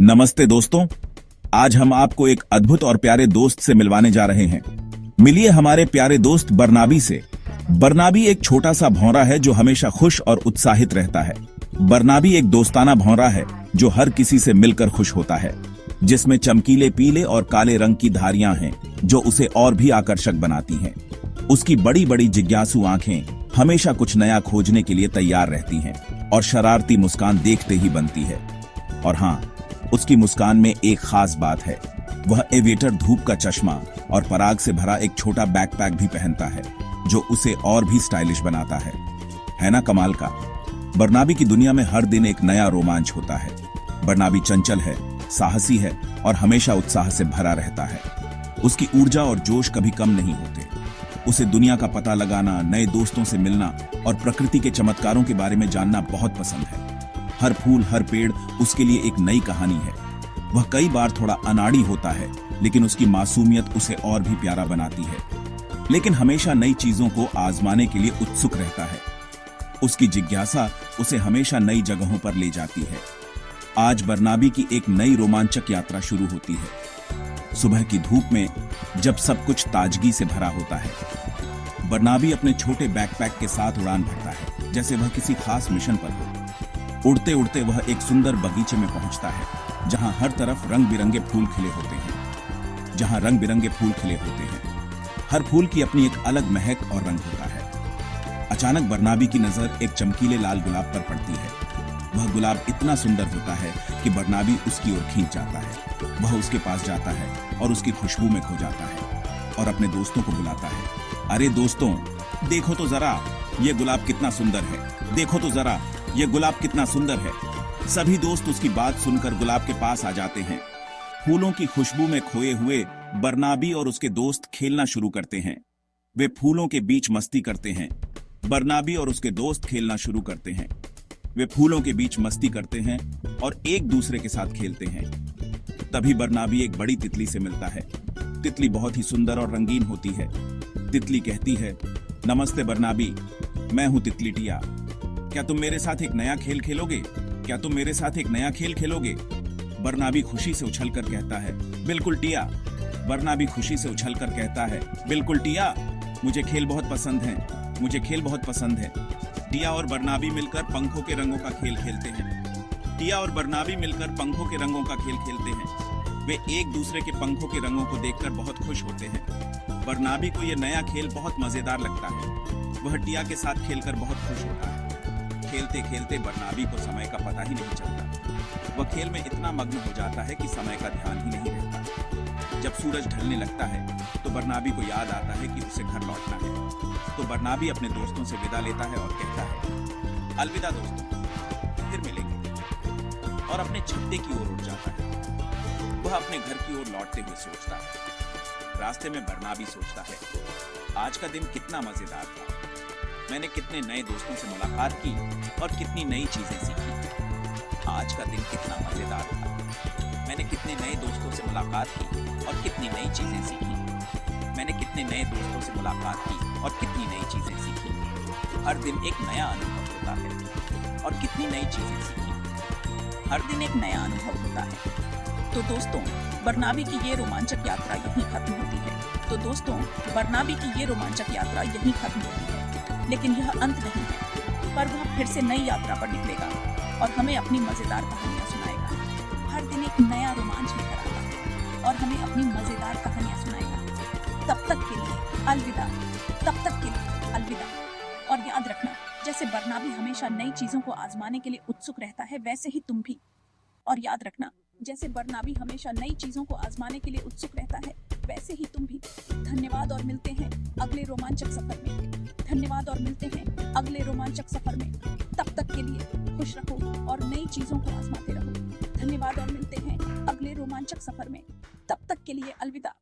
नमस्ते दोस्तों, आज हम आपको एक अद्भुत और प्यारे दोस्त से मिलवाने जा रहे हैं। मिलिए हमारे प्यारे दोस्त बरनाबी से। बरनाबी एक छोटा सा भौंरा है जो हमेशा खुश और उत्साहित रहता है। बरनाबी एक दोस्ताना भौंरा है जो हर किसी से मिलकर खुश होता है, जिसमें चमकीले पीले और काले रंग की धारियां हैं जो उसे और भी आकर्षक बनाती हैं। उसकी बड़ी बड़ी जिज्ञासु आंखें हमेशा कुछ नया खोजने के लिए तैयार रहती हैं और शरारती मुस्कान देखते ही बनती है। और हाँ, उसकी मुस्कान में एक खास बात है, वह एविएटर धूप का चश्मा और पराग से भरा एक छोटा बैकपैक भी पहनता है जो उसे और भी स्टाइलिश बनाता है ना कमाल का। बरनाबी की दुनिया में हर दिन एक नया रोमांच होता है। बरनाबी चंचल है, साहसी है और हमेशा उत्साह से भरा रहता है। उसकी ऊर्जा और जोश कभी कम नहीं होते। उसे दुनिया का पता लगाना, नए दोस्तों से मिलना और प्रकृति के चमत्कारों के बारे में जानना बहुत पसंद है। हर फूल, हर पेड़ उसके लिए एक नई कहानी है। वह कई बार थोड़ा अनाड़ी होता है, लेकिन उसकी मासूमियत उसे और भी प्यारा बनाती है। लेकिन हमेशा नई चीजों को आजमाने के लिए उत्सुक रहता है। उसकी जिज्ञासा उसे हमेशा नई जगहों पर ले जाती है। आज बरनाबी की एक नई रोमांचक यात्रा शुरू होती है। सुबह की धूप में जब सब कुछ ताजगी से भरा होता है, बरनाबी अपने छोटे बैकपैक के साथ उड़ान भरता है, जैसे वह किसी खास मिशन पर हो। उड़ते उड़ते वह एक सुंदर बगीचे में पहुंचता है, जहां हर तरफ रंग बिरंगे फूल खिले होते हैं। हर फूल की अपनी एक अलग महक और रंग होता है। अचानक बरनाबी की नजर एक चमकीले लाल गुलाब पर पड़ती है। वह गुलाब इतना सुंदर होता है कि बरनाबी उसकी ओर खींच जाता है। वह उसके पास जाता है और उसकी खुशबू में खो जाता है और अपने दोस्तों को बुलाता है। अरे दोस्तों, देखो तो जरा, ये गुलाब कितना सुंदर है। देखो तो जरा, ये गुलाब कितना सुंदर है। सभी दोस्त उसकी बात सुनकर गुलाब के पास आ जाते हैं। फूलों की खुशबू में खोए हुए बरनाबी और उसके दोस्त खेलना शुरू करते हैं। वे फूलों के बीच मस्ती करते हैं। बरनाबी और उसके दोस्त खेलना शुरू करते हैं। वे फूलों के बीच मस्ती करते हैं और एक दूसरे के साथ खेलते हैं। तभी बरनाबी एक बड़ी तितली से मिलता है। तितली बहुत ही सुंदर और रंगीन होती है। तितली कहती है, नमस्ते बरनाबी, मैं हूं तितली टिया। क्या तुम मेरे साथ एक नया खेल खेलोगे? बरनाबी खुशी से उछलकर कहता है, बिल्कुल टिया। बरनाबी खुशी से उछलकर कहता है, बिल्कुल टिया, मुझे खेल बहुत पसंद है। टिया और बरनाबी मिलकर पंखों के रंगों का खेल खेलते हैं। वे एक दूसरे के पंखों के रंगों को देखकर बहुत खुश होते हैं। बरनाबी को यह नया खेल बहुत मजेदार लगता है। वह टिया के साथ खेलकर बहुत खुश होता है। खेलते खेलते बरनाबी को समय का पता ही नहीं चलता। वह खेल में इतना मग्न हो जाता है कि समय का ध्यान ही नहीं रहता। जब सूरज ढलने लगता है तो बरनाबी को याद आता है कि उसे घर लौटना है। तो बरनाबी अपने दोस्तों से विदा लेता है और कहता है, अलविदा दोस्तों, फिर मिलेंगे। और अपने छत्ते की ओर उड़ जाता है। वह अपने घर की ओर लौटते हुए सोचता है। रास्ते में बरनाबी सोचता है, आज का दिन कितना मजेदार था। मैंने कितने नए दोस्तों से मुलाकात की और कितनी नई चीजें सीखी। आज का दिन कितना मजेदार था। मैंने कितने नए दोस्तों से मुलाकात की और कितनी नई चीजें सीखी। हर दिन एक नया अनुभव होता है और कितनी नई चीजें सीखी। तो दोस्तों, बरनाबी की ये रोमांचक यात्रा यहीं खत्म होती है। लेकिन यह अंत नहीं है, पर वह फिर से नई यात्रा पर निकलेगा और हमें अपनी मजेदार कहानियां सुनाएगा। हर दिन एक नया रोमांच लेकर आता है और हमें अपनी मजेदार कहानियां सुनाएगा। तब तक के लिए अलविदा। और याद रखना, जैसे बरनाबी हमेशा नई चीजों को आजमाने के लिए उत्सुक रहता है, वैसे ही तुम भी। धन्यवाद और मिलते हैं अगले रोमांचक सफर में। तब तक के लिए खुश रहो और नई चीजों को आजमाते रहो। धन्यवाद और मिलते हैं अगले रोमांचक सफर में। तब तक के लिए अलविदा।